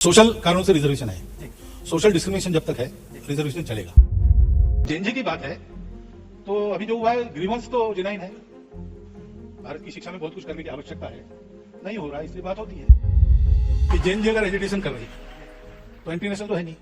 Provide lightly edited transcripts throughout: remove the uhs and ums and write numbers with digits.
Social कारणों से reservation है, सोशल डिस्क्रिमिनेशन जब तक है रिजर्वेशन चलेगा। जेएनजे की बात है तो अभी जो हुआ है ग्रीवेंस तो जेन्युइन है। भारत की शिक्षा में बहुत कुछ करने की आवश्यकता है, नहीं हो रहा है, इसलिए बात होती है कि जेएनजे अगर एजुकेशन कर रही है तो इंटरनेशनल तो है नहीं।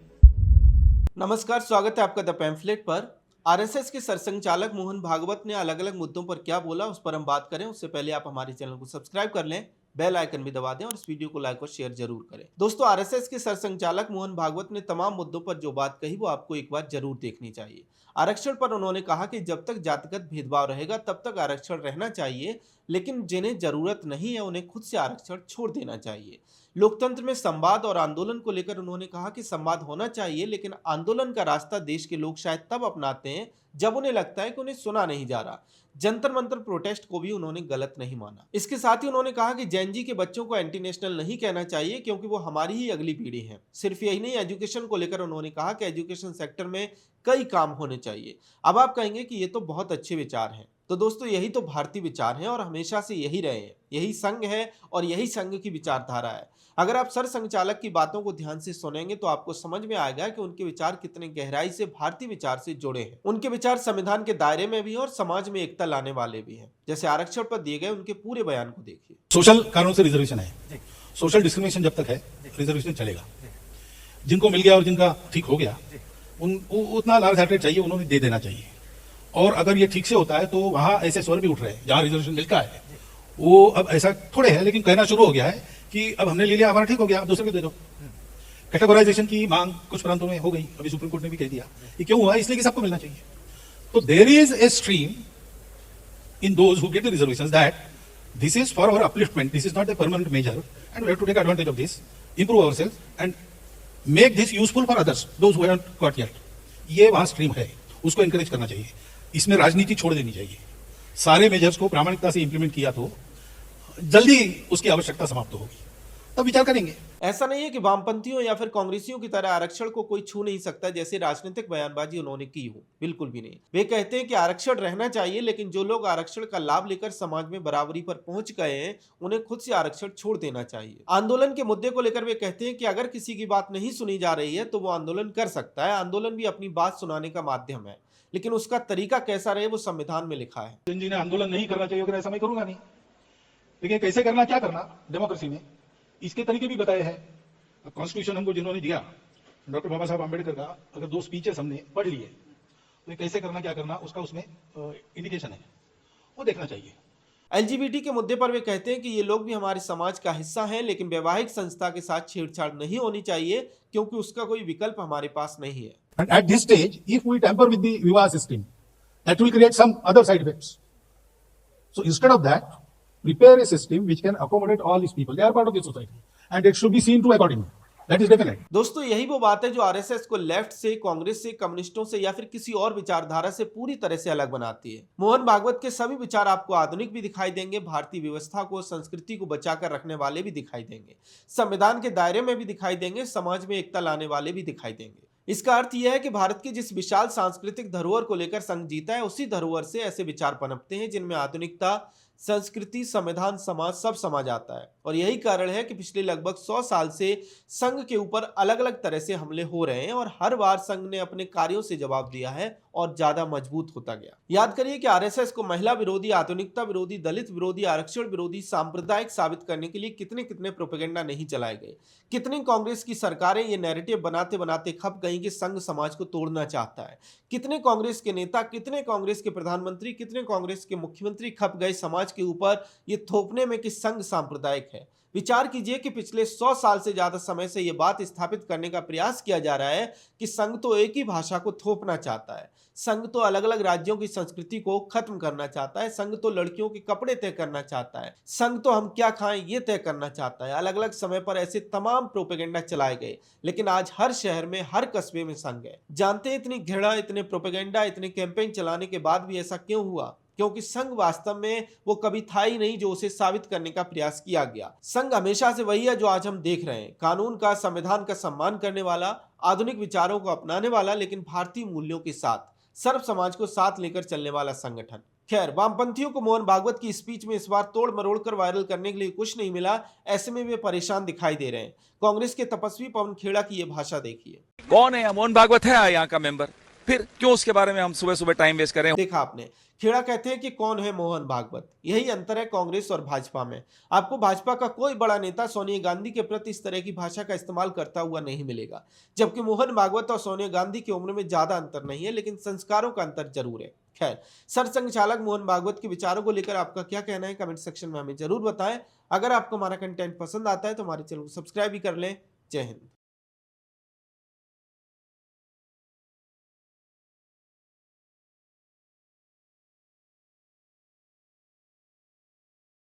नमस्कार, स्वागत है आपका द पैम्फलेट पर। आरएसएस के सरसंघचालक मोहन भागवत ने अलग अलग मुद्दों पर क्या बोला, उस पर हम बात करें। उससे पहले आप हमारे चैनल को सब्सक्राइब कर लें, बेल आइकन भी दबा दें और इस वीडियो को लाइक और शेयर जरूर करें। दोस्तों, आरएसएस के सरसंघचालक मोहन भागवत ने तमाम मुद्दों पर जो बात कही वो आपको एक बार जरूर देखनी चाहिए। आरक्षण पर उन्होंने कहा कि जब तक जातिगत भेदभाव रहेगा तब तक आरक्षण रहना चाहिए, लेकिन जिन्हें जरूरत नहीं है उन्हें खुद से आरक्षण छोड़ देना चाहिए। लोकतंत्र में संवाद और आंदोलन को लेकर उन्होंने कहा कि संवाद होना चाहिए, लेकिन आंदोलन का रास्ता देश के लोग शायद तब अपनाते हैं जब उन्हें लगता है कि उन्हें सुना नहीं जा रहा। जंतर मंतर प्रोटेस्ट को भी उन्होंने गलत नहीं माना। इसके साथ ही उन्होंने कहा कि जेएनजी के बच्चों को एंटी नेशनल नहीं कहना चाहिए, क्योंकि वो हमारी ही अगली पीढ़ी है। सिर्फ यही नहीं, एजुकेशन को लेकर उन्होंने कहा कि एजुकेशन सेक्टर में कई काम होने चाहिए। अब आप कहेंगे कि ये तो बहुत अच्छे विचार हैं, तो दोस्तों यही तो भारतीय विचार हैं और हमेशा से यही रहे हैं। यही संघ है और यही संघ की विचारधारा है। अगर आप सरसंघचालक की बातों को ध्यान से सुनेंगे तो आपको समझ में आएगा कि उनके विचार कितने गहराई से भारतीय विचार से जुड़े हैं। उनके विचार संविधान के दायरे में भी और समाज में एकता लाने वाले भी हैं। जैसे आरक्षण पर दिए गए उनके पूरे बयान को देखिए। सोशल कारणों से रिजर्वेशन है, सोशल डिस्क्रिमिनेशन जब तक है रिजर्वेशन चलेगा। जिनको मिल गया और जिनका ठीक हो गया उतना लार्ज हार्टेड चाहिए, उन्होंने दे देना चाहिए। और अगर ये ठीक से होता है तो वहां ऐसे स्वर भी उठ रहे हैं जहां रिजर्वेशन मिलता है वो अब ऐसा थोड़े है, लेकिन कहना शुरू हो गया है कि अब हमने ले लिया, हमारा ठीक हो गया, आप दूसरे को दे दो। कैटेगराइजेशन की मांग कुछ प्रांतों में हो गई, अभी सुप्रीम कोर्ट ने भी कह दिया कि क्यों हुआ, इसलिए कि सबको मिलना चाहिए। तो there is a stream in those who get the reservations that this is for our upliftment, this is not a permanent measure and we have to take advantage of this, improve ourself and make this useful for others those who haven't got yet. ये वहां stream है, उसको encourage करना चाहिए। इसमें राजनीति छोड़ देनी चाहिए। सारे मेजर्स को प्रामाणिकता से इंप्लीमेंट किया तो जल्दी उसकी आवश्यकता समाप्त होगी, तब विचार करेंगे। ऐसा नहीं है कि वामपंथियों या फिर कांग्रेसियों की तरह आरक्षण को कोई छू नहीं सकता जैसे राजनीतिक बयानबाजी उन्होंने की हो, बिल्कुल भी नहीं। वे कहते हैं कि आरक्षण रहना चाहिए, लेकिन जो लोग आरक्षण का लाभ लेकर समाज में बराबरी पर पहुंच गए हैं उन्हें खुद से आरक्षण छोड़ देना चाहिए। आंदोलन के मुद्दे को लेकर वे कहते हैं कि अगर किसी की बात नहीं सुनी जा रही है तो वो आंदोलन कर सकता है। आंदोलन भी अपनी बात सुनाने का माध्यम है, लेकिन उसका तरीका कैसा रहे वो संविधान में लिखा है। जी ने आंदोलन नहीं करना चाहिए, अगर ऐसा मैं करूंगा नहीं, लेकिन कैसे करना, क्या करना डेमोक्रेसी में, इसके तरीके भी बताए हैं। अब कॉन्स्टिट्यूशन हमको जिन्होंने दिया, डॉक्टर बाबा साहब आंबेडकर का, अगर 2 स्पीचेस हमने पढ़ लिए तो कैसे करना क्या करना उसका उसमें इंडिकेशन है, वो देखना चाहिए। एलजीबीटी के मुद्दे पर वे कहते हैं कि ये लोग भी हमारे समाज का हिस्सा हैं, लेकिन वैवाहिक संस्था के साथ छेड़छाड़ नहीं होनी चाहिए, क्योंकि उसका कोई विकल्प हमारे पास नहीं है। And at this stage, if we tamper with the Vivaha system, that will create some other side effects. So instead of that, prepare a system which can accommodate all these people. They are part of the society, and it should be seen to accordingly. That is definite. दोस्तों, यही वो बात है जो RSS को left से, कांग्रेस से, कम्युनिस्टों से या फिर किसी और विचारधारा से पूरी तरह से अलग बनाती है। मोहन भागवत के सभी विचार आपको आधुनिक भी दिखाई देंगे, भारतीय व्यवस्था को, संस्कृति को बचाकर रखने वाले भी दिखाई देंगे, संविधान के दायरे में भी दिखाई देंगे, समाज में एकता लाने वाले भी दिखाई देंगे। इसका अर्थ यह है कि भारत की जिस विशाल सांस्कृतिक धरोहर को लेकर संघ जीता है, उसी धरोहर से ऐसे विचार पनपते हैं जिनमें आधुनिकता, संस्कृति, संविधान, समाज सब समा जाता है। और यही कारण है कि पिछले लगभग 100 साल से संघ के ऊपर अलग अलग तरह से हमले हो रहे हैं और हर बार संघ ने अपने कार्यों से जवाब दिया है और ज्यादा मजबूत होता गया। याद करिए कि आरएसएस को महिला विरोधी, आधुनिकता विरोधी, दलित विरोधी, आरक्षण विरोधी, सांप्रदायिक साबित करने के लिए कितने कितने प्रोपेगेंडा नहीं चलाए गए। कितनी कांग्रेस की सरकारें ये नैरेटिव बनाते बनाते खप गई कि संघ समाज को तोड़ना चाहता है। कितने कांग्रेस के नेता, कितने कांग्रेस के प्रधानमंत्री, कितने कांग्रेस के मुख्यमंत्री खप गए समाज के ऊपर ये थोपने में कि संघ सांप्रदायिक है। विचार कीजिए कि पिछले 100 साल से ज्यादा समय से यह बात स्थापित करने का प्रयास किया जा रहा है कि संघ तो एक ही भाषा को थोपना चाहता है, संघ तो अलग अलग राज्यों की संस्कृति को खत्म करना चाहता है, संघ तो लड़कियों के कपड़े तय करना चाहता है, संघ तो हम क्या खाएं ये तय करना चाहता है। अलग अलग समय पर ऐसे तमाम प्रोपेगेंडा चलाए गए, लेकिन आज हर शहर में, हर कस्बे में संघ है। जानते हैं इतनी घृणा, इतने प्रोपेगेंडा, इतने कैंपेन चलाने के बाद भी ऐसा क्यों हुआ? क्योंकि संघ वास्तव में वो कभी था ही नहीं जो उसे साबित करने का प्रयास किया गया। संघ हमेशा से वही है जो आज हम देख रहे हैं, कानून का, संविधान का सम्मान करने वाला, आधुनिक विचारों को अपनाने वाला, लेकिन भारतीय मूल्यों के साथ सर्व समाज को साथ लेकर चलने वाला संगठन। खैर, वामपंथियों को मोहन भागवत की स्पीच में इस बार तोड़ मरोड़ कर वायरल करने के लिए कुछ नहीं मिला। ऐसे में वे परेशान दिखाई दे रहे हैं। कांग्रेस के तपस्वी पवन खेड़ा की ये भाषा देखिए। कौन है? मोहन भागवत है यहाँ का मेंबर, फिर क्यों उसके बारे में हम सुबह सुबह टाइम वेस्ट करें? देखा आपने, खेड़ा कहते हैं कि कौन है मोहन भागवत। यही अंतर है कांग्रेस और भाजपा में। आपको भाजपा का कोई बड़ा नेता सोनिया गांधी के प्रति इस तरह की भाषा का इस्तेमाल करता हुआ नहीं मिलेगा, जबकि मोहन भागवत और सोनिया गांधी की उम्र में ज्यादा अंतर नहीं है, लेकिन संस्कारों का अंतर जरूर है। खैर, सरसंघचालक मोहन भागवत के विचारों को लेकर आपका क्या कहना है, कमेंट सेक्शन में हमें जरूर बताएं। अगर आपको हमारा कंटेंट पसंद आता है तो हमारे चैनल को सब्सक्राइब भी कर लें। जय हिंद।